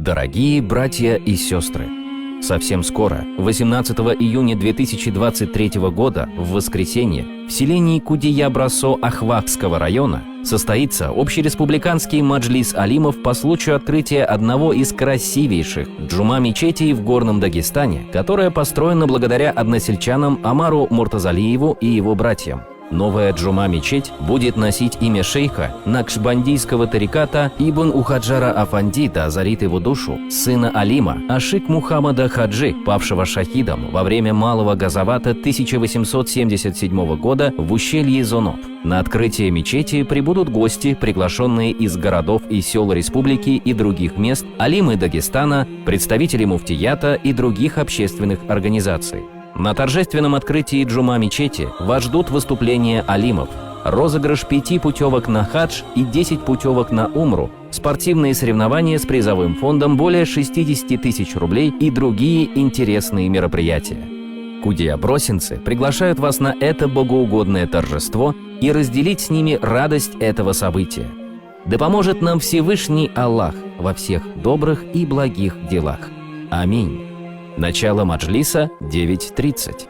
Дорогие братья и сестры, совсем скоро, 18 июня 2023 года, в воскресенье, в селении Кудия-Брасо Ахвакского района состоится общереспубликанский маджлис алимов по случаю открытия одного из красивейших джума-мечетей в Горном Дагестане, которая построена благодаря односельчанам Амару Муртазалиеву и его братьям. Новая джума-мечеть будет носить имя шейха накшбандийского тариката Ибн Ухаджара Афанди, да озарит его душу, сына Алима Ашик Мухаммада Хаджи, павшего шахидом во время Малого Газавата 1877 года в ущелье Зоноб. На открытие мечети прибудут гости, приглашенные из городов и сел республики и других мест, алимы Дагестана, представители муфтията и других общественных организаций. На торжественном открытии джума-мечети вас ждут выступления алимов, розыгрыш 5 путевок на хадж и 10 путевок на умру, спортивные соревнования с призовым фондом более 60 тысяч рублей и другие интересные мероприятия. Кудия-бросинцы приглашают вас на это богоугодное торжество и разделить с ними радость этого события. Да поможет нам Всевышний Аллах во всех добрых и благих делах. Аминь. Начало маджлиса 9:30.